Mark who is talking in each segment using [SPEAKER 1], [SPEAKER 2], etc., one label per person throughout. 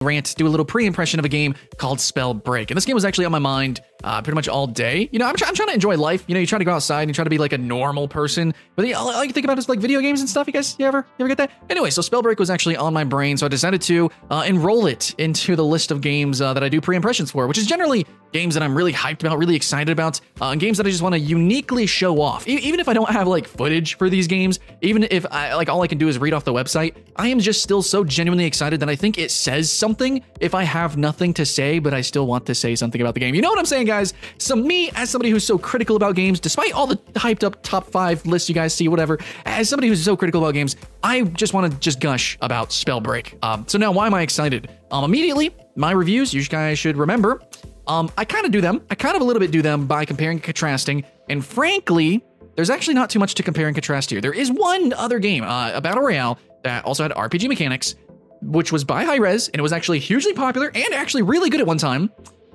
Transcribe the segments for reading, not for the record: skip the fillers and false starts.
[SPEAKER 1] rant, do a little pre-impression of a game called Spellbreak. And this game was actually on my mind pretty much all day. You know, I'm trying to enjoy life. You know, you try to go outside and you try to be like a normal person. But all I can think about is like video games and stuff. You guys, you ever get that? Anyway, so Spellbreak was actually on my brain, so I decided to enroll it into the list of games that I do pre-impressions for, which is generally games that I'm really hyped about, really excited about, and games that I just want to uniquely show off. Even if I don't have like footage for these games, even if all I can do is read off the website, I am just still so genuinely excited that I think it says something if I have nothing to say, but I still want to say something about the game. You know what I'm saying, guys? So me, as somebody who's so critical about games, despite all the hyped up top 5 lists you guys see, whatever, as somebody who's so critical about games, I just want to just gush about Spellbreak. So now why am I excited? Immediately, my reviews, you guys should remember, I kind of do them. I kind of a little bit do them by comparing and contrasting. And frankly, there's actually not too much to compare and contrast here. There is one other game, a Battle Royale, that also had RPG mechanics, which was by Hi-Rez, and it was actually hugely popular and actually really good at one time.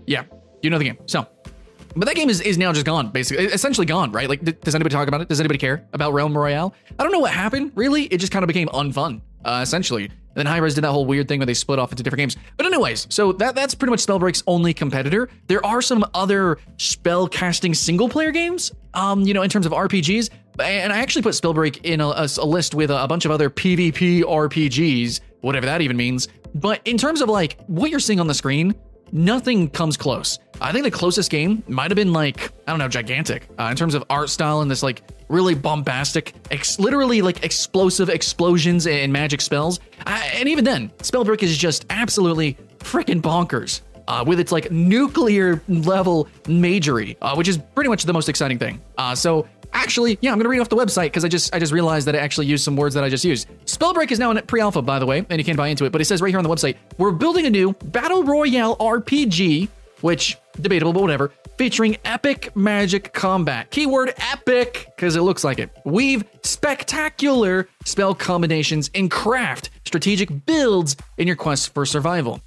[SPEAKER 1] Yeah, you know the game. So, but that game is now just gone, basically. Essentially gone, right? Like, does anybody talk about it? Does anybody care about Realm Royale? I don't know what happened, really. It just kind of became unfun, essentially. And then Hi-Rez did that whole weird thing where they split off into different games. But anyways, so that's pretty much Spellbreak's only competitor. There are some other spell casting single player games, you know, in terms of RPGs. And I actually put Spellbreak in a list with a bunch of other PvP RPGs, whatever that even means. But in terms of like what you're seeing on the screen, nothing comes close. I think the closest game might have been like, I don't know, Gigantic in terms of art style and this like really bombastic, literally like explosive explosions and magic spells. And even then, Spellbreak is just absolutely freaking bonkers with its like nuclear level magery, which is pretty much the most exciting thing. So actually, yeah, I'm gonna read off the website because I just realized that it actually used some words that I just used. Spellbreak is now in pre-alpha, by the way, and you can buy into it, but it says right here on the website, we're building a new Battle Royale RPG, which, debatable, but whatever, featuring epic magic combat. Keyword epic, because it looks like it. Weave spectacular spell combinations and craft strategic builds in your quest for survival.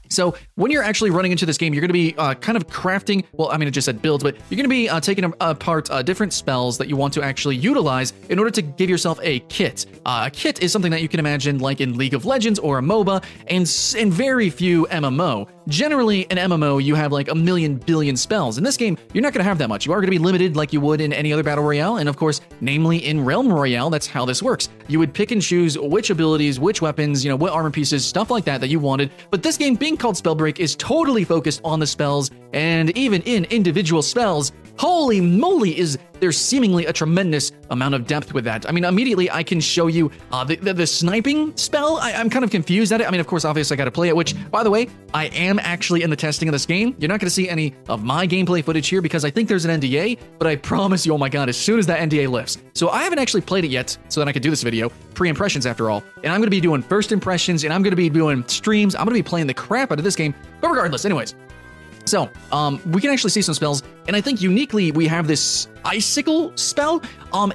[SPEAKER 1] So when you're actually running into this game, you're going to be kind of crafting, well, I mean, it just said builds, but you're going to be taking apart different spells that you want to actually utilize in order to give yourself a kit. A kit is something that you can imagine like in League of Legends or a MOBA, and in very few MMO. Generally, in MMO, you have like a million billion spells. In this game, you're not going to have that much. You are going to be limited like you would in any other Battle Royale, and of course, namely in Realm Royale, that's how this works. You would pick and choose which abilities, which weapons, you know, what armor pieces, stuff like that you wanted. But this game, being called Spellbreak, is totally focused on the spells, and even in individual spells, holy moly, is there seemingly a tremendous amount of depth with that. I mean, immediately I can show you the sniping spell. I'm kind of confused at it. I mean, of course, obviously I got to play it, which, by the way, I am actually in the testing of this game. You're not going to see any of my gameplay footage here because I think there's an NDA, but I promise you, oh my god, as soon as that NDA lifts. So I haven't actually played it yet so that I could do this video, pre-impressions after all, and I'm going to be doing first impressions, and I'm going to be doing streams. I'm going to be playing the crap out of this game, but regardless, anyways. So, we can actually see some spells, and I think uniquely we have this icicle spell.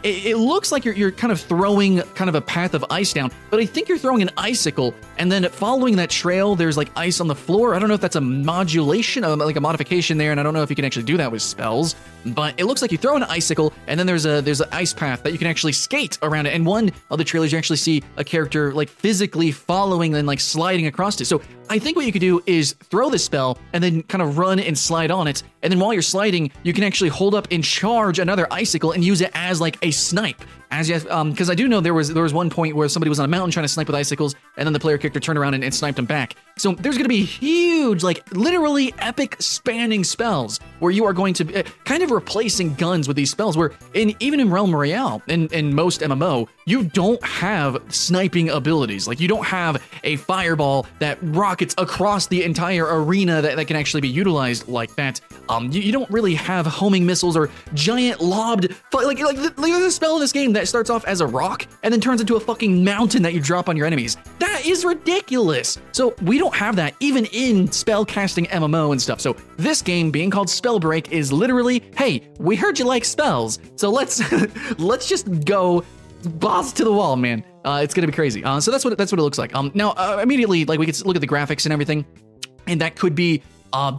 [SPEAKER 1] It looks like you're kind of throwing kind of a path of ice down, but I think you're throwing an icicle, and then following that trail, there's like ice on the floor. I don't know if that's a modulation, like a modification there, and I don't know if you can actually do that with spells, but it looks like you throw an icicle, and then there's an ice path that you can actually skate around it. And one of the trailers, you actually see a character like physically following and like sliding across it. So I think what you could do is throw this spell and then kind of run and slide on it. And then while you're sliding, you can actually hold up and charge another icicle and use it as like a snipe. Because I do know there was one point where somebody was on a mountain trying to snipe with icicles, and then the player character turned around and sniped them back. So there's going to be huge, like literally epic spanning spells where you are going to be kind of replacing guns with these spells. Where even in Realm Royale, in most MMO, you don't have sniping abilities. Like you don't have a fireball that rockets across the entire arena that can actually be utilized like that. You don't really have homing missiles or giant lobbed like the spell in this game that starts off as a rock and then turns into a fucking mountain that you drop on your enemies. That is ridiculous. So we don't have that even in spellcasting MMO and stuff. So this game being called Spellbreak is literally, hey, we heard you like spells, so let's let's just go balls to the wall, man. It's gonna be crazy. So that's what it looks like. Now immediately, like we could look at the graphics and everything, and that could be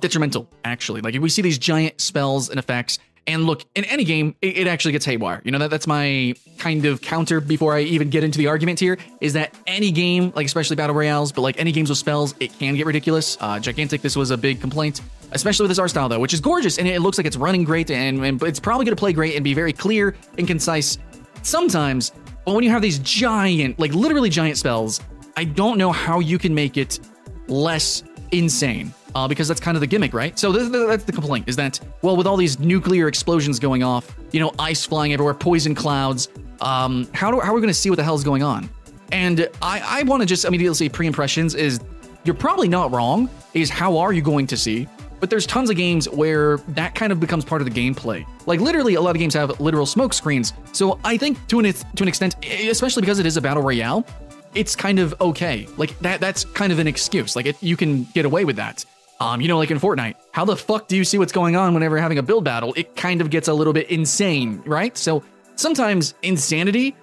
[SPEAKER 1] detrimental actually. Like if we see these giant spells and effects, And look, in any game, it actually gets haywire. You know, that's my kind of counter before I even get into the argument here, is that any game, like especially Battle Royales, but like any games with spells, it can get ridiculous. Gigantic, this was a big complaint, especially with this art style though, which is gorgeous, and it looks like it's running great, and it's probably going to play great and be very clear and concise sometimes. But when you have these giant, like literally giant spells, I don't know how you can make it less insane. Because that's kind of the gimmick, right? So that's the complaint, is that, well, with all these nuclear explosions going off, you know, ice flying everywhere, poison clouds, how are we going to see what the hell is going on? And I want to just immediately say pre-impressions is, you're probably not wrong, is how are you going to see? But there's tons of games where that kind of becomes part of the gameplay. Like literally, a lot of games have literal smoke screens. So I think to an extent, especially because it is a battle royale, it's kind of okay. Like that's kind of an excuse. Like you can get away with that. You know, like in Fortnite, how the fuck do you see what's going on whenever you're having a build battle? It kind of gets a little bit insane, right? So sometimes insanity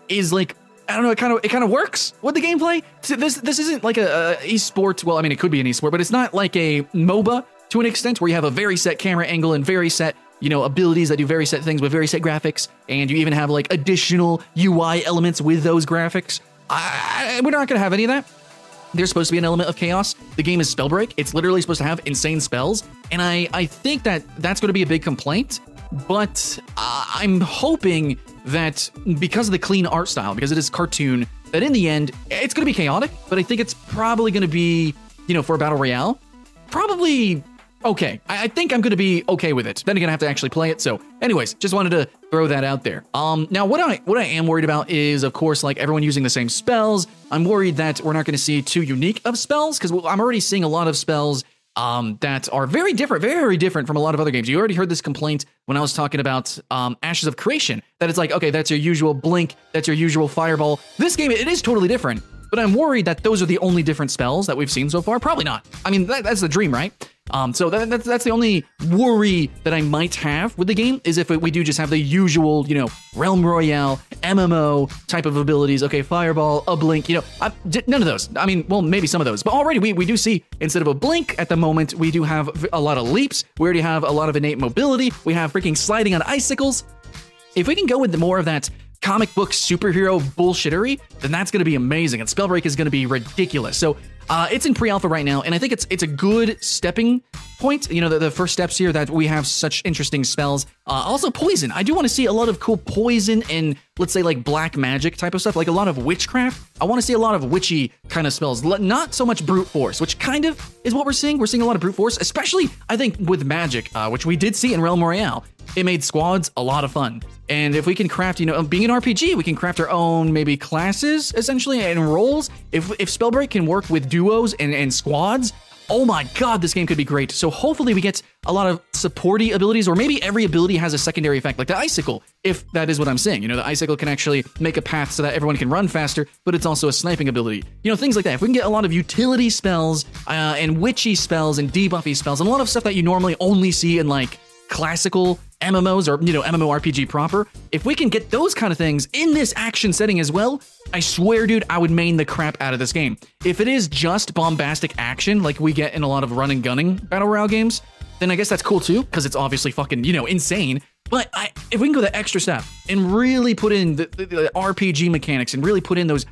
[SPEAKER 1] is like, I don't know, it kind of works with the gameplay. This isn't like a esport. Well, I mean, it could be an esport, but it's not like a MOBA to an extent where you have a very set camera angle and very set, you know, abilities that do very set things with very set graphics, and you even have like additional UI elements with those graphics. We're not gonna have any of that. There's supposed to be an element of chaos. The game is Spellbreak. It's literally supposed to have insane spells. And I think that that's going to be a big complaint. But I'm hoping that because of the clean art style, because it is cartoon, that in the end, it's going to be chaotic. But I think it's probably going to be, you know, for a Battle Royale, probably okay. I think I'm going to be okay with it. Then again, I have to actually play it. So anyways, just wanted to throw that out there. Now what I am worried about is, of course, like everyone using the same spells. I'm worried that we're not going to see too unique of spells, because I'm already seeing a lot of spells that are very different from a lot of other games. You already heard this complaint when I was talking about Ashes of Creation, that it's like, okay, that's your usual blink, that's your usual fireball. This game, it is totally different, but I'm worried that those are the only different spells that we've seen so far. Probably not. I mean, that's the dream, right? So that's the only worry that I might have with the game, is if we do just have the usual, you know, Realm Royale, MMO type of abilities. Okay, fireball, a blink, you know, none of those. I mean, well, maybe some of those, but already we do see, instead of a blink at the moment, we do have a lot of leaps. We already have a lot of innate mobility. We have freaking sliding on icicles. If we can go with more of that comic book superhero bullshittery, then that's going to be amazing, and Spellbreak is going to be ridiculous. So it's in pre-alpha right now, and I think it's a good stepping point. You know, the first steps here, that we have such interesting spells. Also poison. I do want to see a lot of cool poison and, let's say, like black magic type of stuff, like a lot of witchcraft. I want to see a lot of witchy kind of spells, not so much brute force, which kind of is what we're seeing. We're seeing a lot of brute force, especially, I think, with magic, which we did see in Realm Royale. It made squads a lot of fun. And if we can craft, you know, being an RPG, we can craft our own maybe classes, essentially, and roles. If Spellbreak can work with duos and squads, oh my god, this game could be great. So hopefully we get a lot of supporty abilities, or maybe every ability has a secondary effect, like the icicle, if that is what I'm saying. You know, the icicle can actually make a path so that everyone can run faster, but it's also a sniping ability. You know, things like that. If we can get a lot of utility spells, and witchy spells, and debuffy spells, and a lot of stuff that you normally only see in, like, classical MMOs, or, you know, MMORPG proper, if we can get those kind of things in this action setting as well, I swear, dude, I would main the crap out of this game. If it is just bombastic action like we get in a lot of run and gunning battle royale games, then I guess that's cool too, because it's obviously fucking, you know, insane. But if we can go the extra step and really put in the RPG mechanics, and really put in those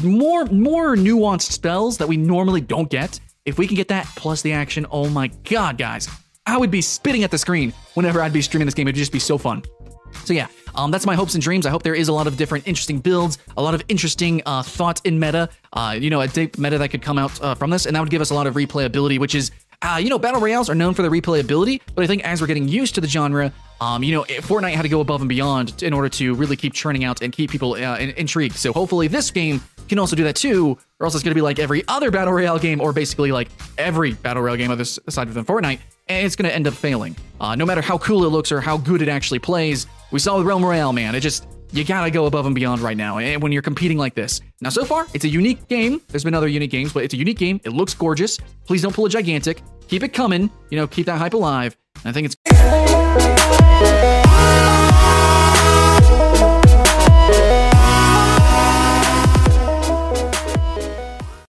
[SPEAKER 1] more nuanced spells that we normally don't get, if we can get that plus the action, oh my god, guys, I would be spitting at the screen whenever I'd be streaming this game. It'd just be so fun. So yeah, that's my hopes and dreams. I hope there is a lot of different interesting builds, a lot of interesting thought in meta, you know, a deep meta that could come out from this, and that would give us a lot of replayability, which is, you know, battle royales are known for their replayability, but I think as we're getting used to the genre, you know, Fortnite had to go above and beyond in order to really keep churning out and keep people intrigued. So hopefully this game can also do that too, or else it's going to be like every other battle royale game, or basically like every battle royale game aside from Fortnite, and it's going to end up failing. No matter how cool it looks or how good it actually plays, we saw with Realm Royale, man, you gotta go above and beyond right now, and when you're competing like this. Now, so far, it's a unique game. There's been other unique games, but it's a unique game. It looks gorgeous. Please don't pull a gigantic. Keep it coming. You know, keep that hype alive. And I think it's